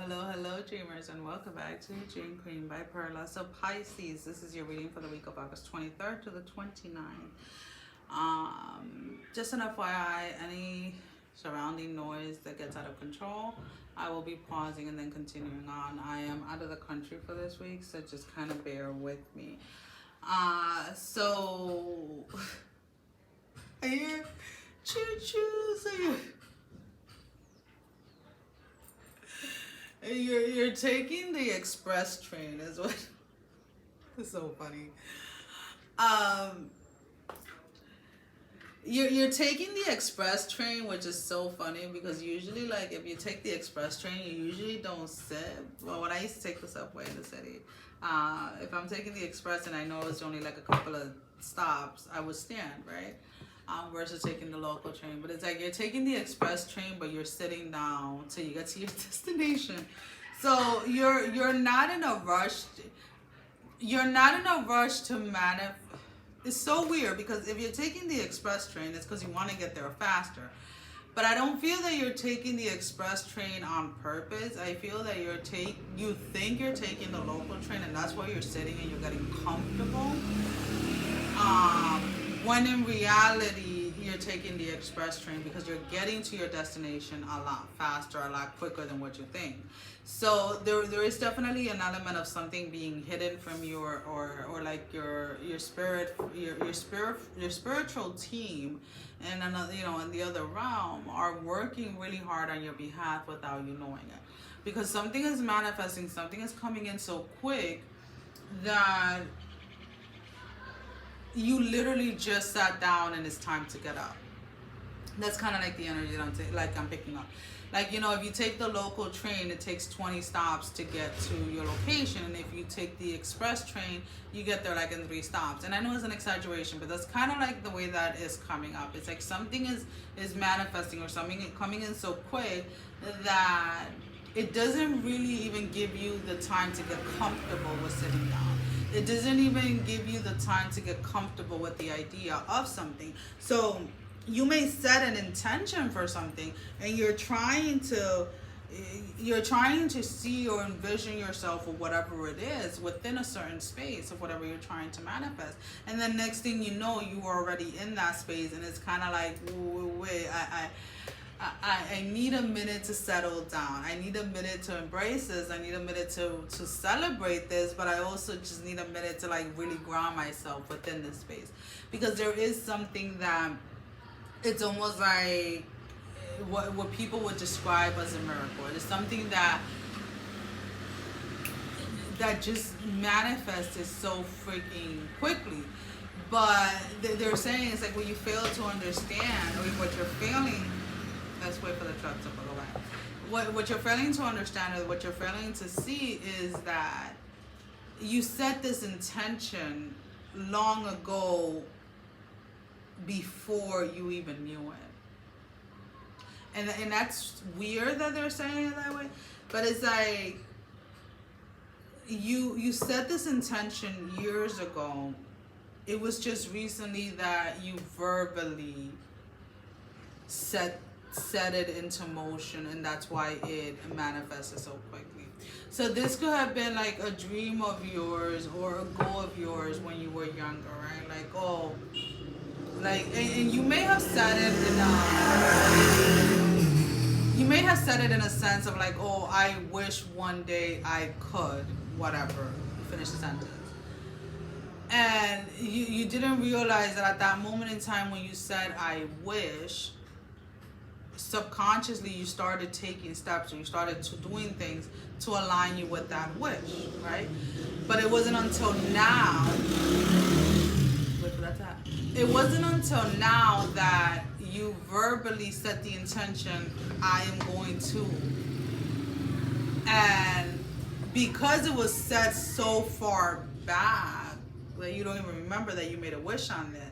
Hello, dreamers, and welcome back to Dream Queen by Perla'S. So Pisces, this is your reading for the week of August 23rd to the 29th. Just an FYI, any surrounding noise that gets out of control, I will be pausing and then continuing on. I am out of the country for this week, so just kind of bear with me. So I hear choo-choo, so you're taking the express train is what is so funny. You're taking the express train, which is so funny because usually, like, if you take the express train, you usually don't sit. Well, when I used to take the subway in the city, if I'm taking the express and I know it's only like a couple of stops, I would stand, right? Versus taking the local train. But it's like you're taking the express train, but you're sitting down till you get to your destination. So you're not in a rush. You're not in a rush to manifest. It's so weird because if you're taking the express train, it's because you want to get there faster. But I don't feel that you're taking the express train on purpose. I feel that you think you're taking the local train, and that's why you're sitting and you're getting comfortable. When in reality, you're taking the express train because you're getting to your destination a lot faster, a lot quicker than what you think. So there is definitely an element of something being hidden from your or like your spiritual team, and another, in the other realm are working really hard on your behalf without you knowing it, because something is manifesting, something is coming in so quick that you literally just sat down and it's time to get up. That's kind of like the energy that I'm picking up. Like, if you take the local train, it takes 20 stops to get to your location. And if you take the express train, you get there like in 3 stops. And I know it's an exaggeration, but that's kind of like the way that is coming up. It's like something is manifesting, or something coming in so quick that it doesn't really even give you the time to get comfortable with sitting down. It doesn't even give you the time to get comfortable with the idea of something. So you may set an intention for something, and you're trying to see or envision yourself, or whatever it is, within a certain space of whatever you're trying to manifest. And then next thing you know, you are already in that space, and it's kind of like, wait, I need a minute to settle down. I need a minute to embrace this. I need a minute to celebrate this, but I also just need a minute to like really ground myself within this space, because there is something that it's almost like what people would describe as a miracle. It's something that just manifested so freaking quickly. But they're saying it's like when you fail to understand, or what you're failing. Let's wait for the truck to pull away. What you're failing to understand, or what you're failing to see, is that you set this intention long ago, before you even knew it. And that's weird that they're saying it that way, but it's like you set this intention years ago. It was just recently that you verbally set it into motion, and that's why it manifested so quickly. So this could have been like a dream of yours or a goal of yours when you were younger, right? Like, oh, like, and you may have said it in a sense of like, oh, I wish one day I could, whatever, finish the sentence. And you didn't realize that at that moment in time when you said I wish, subconsciously you started taking steps, or you started doing things to align you with that wish, right? But it wasn't until now, it wasn't until now that you verbally set the intention, I am going to. And because it was set so far back that you don't even remember that you made a wish on this,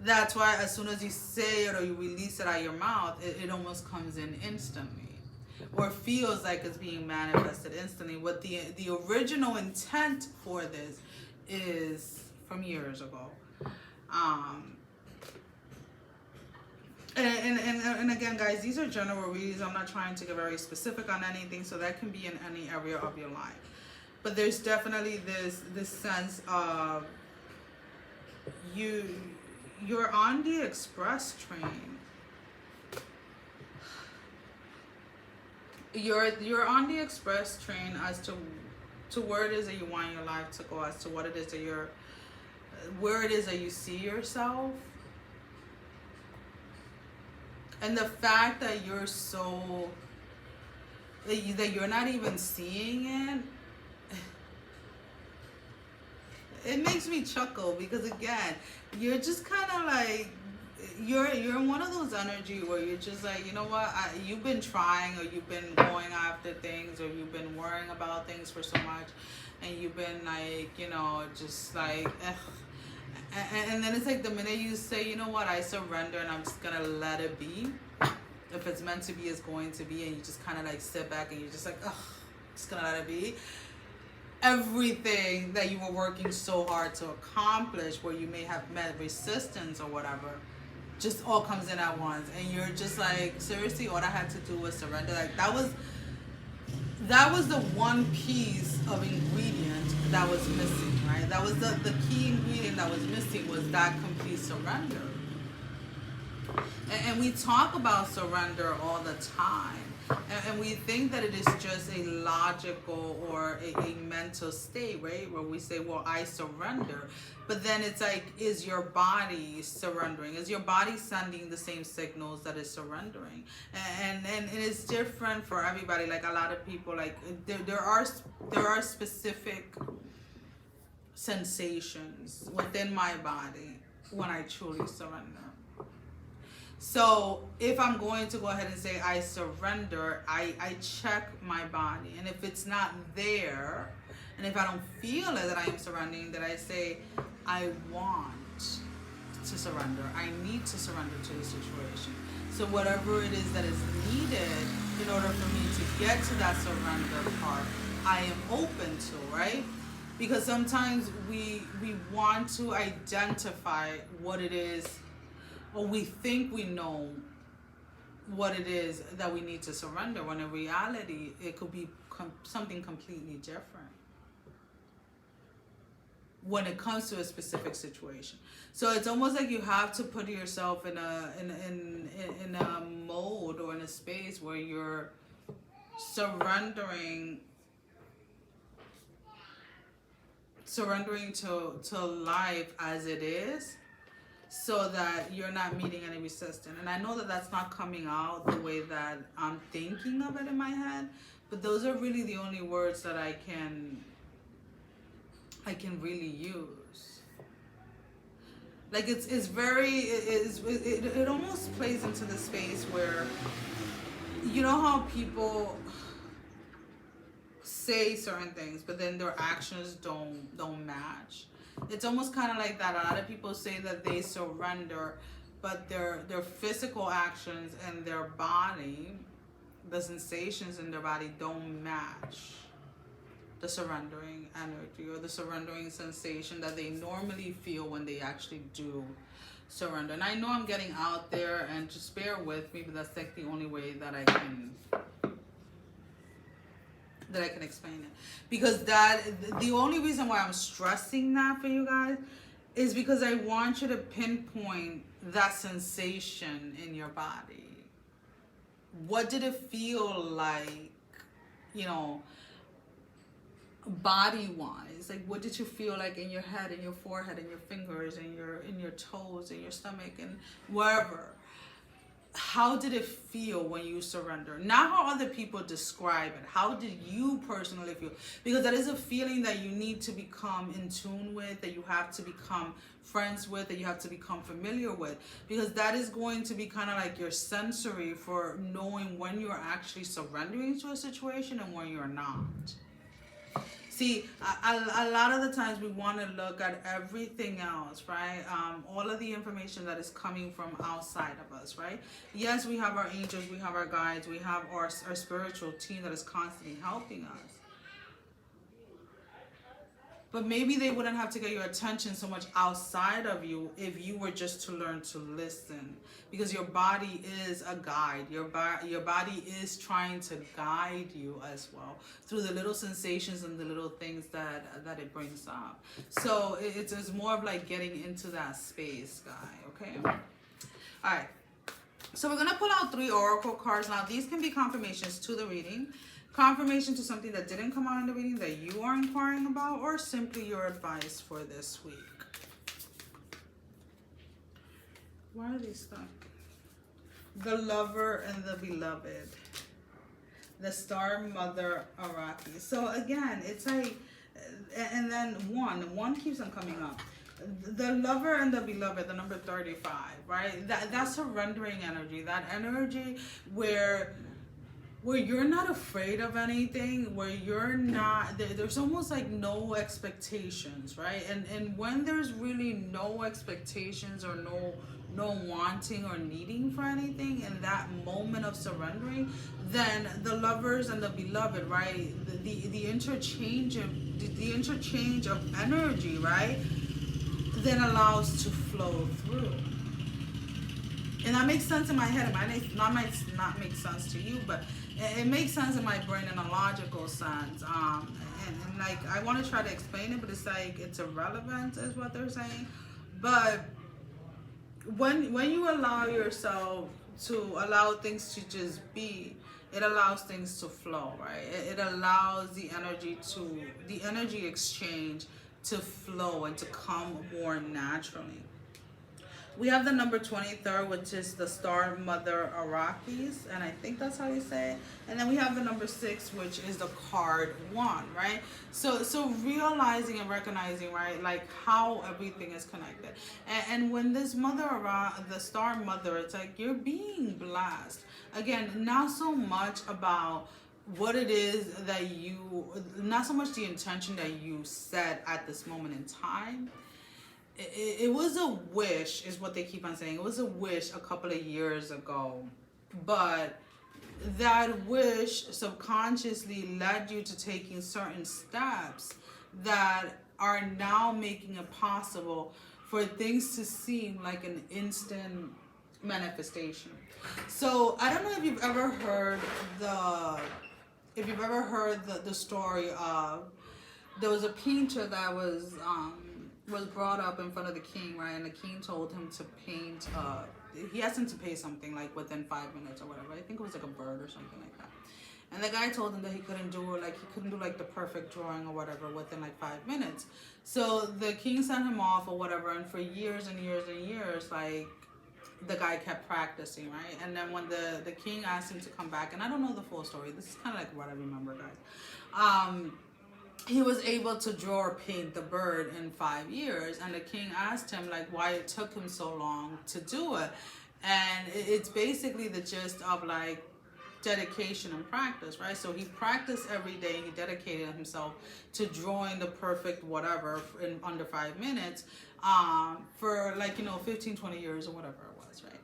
that's why as soon as you say it or you release it out of your mouth, it almost comes in instantly, or feels like it's being manifested instantly. What the original intent for this is from years ago. And again, guys, these are general readings. I'm not trying to get very specific on anything, so that can be in any area of your life. But there's definitely this sense of you're on the express train. You're on the express train as to where it is that you want your life to go, as to what it is that where it is that you see yourself. And the fact that you're so that you're not even seeing it, it makes me chuckle, because again, you're just kind of like, you're in one of those energy where you're just like, you know what, you've been trying, or you've been going after things, or you've been worrying about things for so much, and you've been like, you know, just like, and then it's like the minute you say, you know what, I surrender and I'm just gonna let it be. If it's meant to be, it's going to be, and you just kind of like sit back and you're just like, ugh, just gonna let it be. Everything that you were working so hard to accomplish, where you may have met resistance or whatever, just all comes in at once, and you're just like, seriously, all I had to do was surrender. Like that was the one piece of ingredient that was missing, right? That was the key ingredient that was missing, was that complete surrender. And we talk about surrender all the time. And we think that it is just a logical or a mental state, right? Where we say, well, I surrender. But then it's like, is your body surrendering? Is your body sending the same signals that is surrendering? And it's different for everybody. Like a lot of people, like there are specific sensations within my body when I truly surrender. So if I'm going to go ahead and say I surrender, I check my body. And if it's not there, and if I don't feel it that I am surrendering, that I say, I want to surrender. I need to surrender to the situation. So whatever it is that is needed in order for me to get to that surrender part, I am open to, right? Because sometimes we want to identify what it is, or we think we know what it is that we need to surrender, when in reality, it could be something completely different when it comes to a specific situation. So it's almost like you have to put yourself in a mode or in a space where you're surrendering to life as it is, so that you're not meeting any resistance. And I know that that's not coming out the way that I'm thinking of it in my head, but those are really the only words that I can really use. Like it almost plays into the space where, you know how people say certain things, but then their actions don't match. It's almost kind of like that. A lot of people say that they surrender, but their physical actions and their body, the sensations in their body, don't match the surrendering energy or the surrendering sensation that they normally feel when they actually do surrender. And I know I'm getting out there, and just bear with me, but that's like the only way that I can explain it. Because the only reason why I'm stressing that for you guys is because I want you to pinpoint that sensation in your body. What did it feel like, you know, body-wise? Like, what did you feel like in your head, in your forehead, in your fingers, in your toes, in your stomach, and wherever? How did it feel when you surrender? Not how other people describe it. How did you personally feel? Because that is a feeling that you need to become in tune with, that you have to become friends with, that you have to become familiar with. Because that is going to be kind of like your sensory for knowing when you're actually surrendering to a situation and when you're not. See, a lot of the times we want to look at everything else, right? All of the information that is coming from outside of us, right? Yes, we have our angels, we have our guides, we have our spiritual team that is constantly helping us. but maybe they wouldn't have to get your attention so much outside of you if you were just to learn to listen, because your body is a guide. Your body is trying to guide you as well through the little sensations and the little things that it brings up. So it's more of like getting into that space, guy. Okay. All right. So we're going to pull out 3 oracle cards. Now, these can be confirmations to the reading, confirmation to something that didn't come out in the reading that you are inquiring about, or simply your advice for this week. Why are these stuck? The Lover and the Beloved. The Star Mother Araki. So again, it's like, and then one keeps on coming up. The Lover and the Beloved, the number 35, right? That's surrendering energy. That energy where you're not afraid of anything, where you're not, there's almost like no expectations, right? And when there's really no expectations or no wanting or needing for anything in that moment of surrendering, then the Lovers and the Beloved, right? The interchange of energy, right? Then allows to flow through. And that makes sense in my head. It might not make sense to you, but it makes sense in my brain in a logical sense. And like, I want to try to explain it, but it's like, it's irrelevant is what they're saying. But when you allow yourself to allow things to just be, it allows things to flow, right? It allows the energy exchange to flow and to come more naturally. We have the number 23rd, which is the Star Mother Arakis, and I think that's how you say it. And then we have the number 6, which is the card 1, right? So realizing and recognizing, right, like how everything is connected. And when this the Star Mother, it's like you're being blessed. Again, not so much about what it is that not so much the intention that you set at this moment in time. It was a wish, is what they keep on saying. It was a wish a couple of years ago, but that wish subconsciously led you to taking certain steps that are now making it possible for things to seem like an instant manifestation. So I don't know if you've ever heard the story of, there was a painter that was brought up in front of the king, right? And the king told him to paint, he asked him to paint something like within 5 minutes or whatever. I think it was like a bird or something like that. And the guy told him that he couldn't do like the perfect drawing or whatever within like 5 minutes. So the king sent him off or whatever, and for years and years and years, like, the guy kept practicing, right? And then when the king asked him to come back, and I don't know the full story, this is kind of like what I remember, guys. He was able to draw or paint the bird in 5 years, and the king asked him like why it took him so long to do it. And it's basically the gist of like dedication and practice, right? So he practiced every day. He dedicated himself to drawing the perfect whatever in under 5 minutes for like 15, 20 years or whatever it was, right?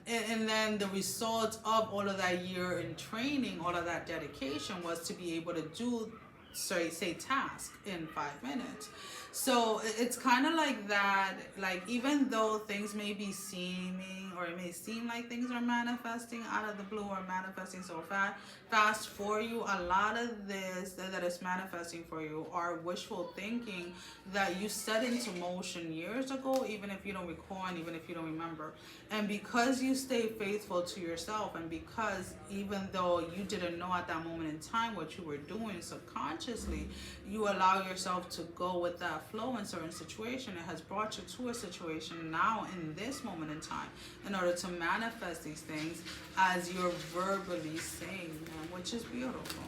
And then the result of all of that year in training, all of that dedication, was to be able to do say task in 5 minutes. So it's kind of like that, like even though things may be seeming, or it may seem like things are manifesting out of the blue or manifesting so fast for you, a lot of this that is manifesting for you are wishful thinking that you set into motion years ago, even if you don't recall and even if you don't remember. And because you stay faithful to yourself, and because even though you didn't know at that moment in time what you were doing subconsciously, you allow yourself to go with that flow in certain situation, it has brought you to a situation now in this moment in time in order to manifest these things as you're verbally saying them, which is beautiful.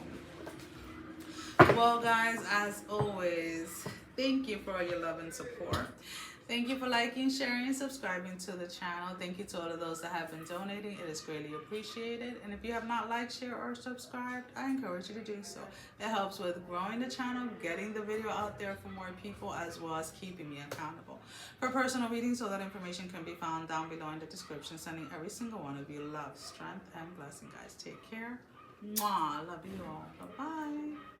Well, guys, as always, thank you for all your love and support. Thank you for liking, sharing, and subscribing to the channel. Thank you to all of those that have been donating. It is greatly appreciated. And if you have not liked, shared, or subscribed, I encourage you to do so. It helps with growing the channel, getting the video out there for more people, as well as keeping me accountable. For personal readings, all that information can be found down below in the description. Sending every single one of you love, strength, and blessing, guys. Take care. Mwah. Love you all. Bye-bye.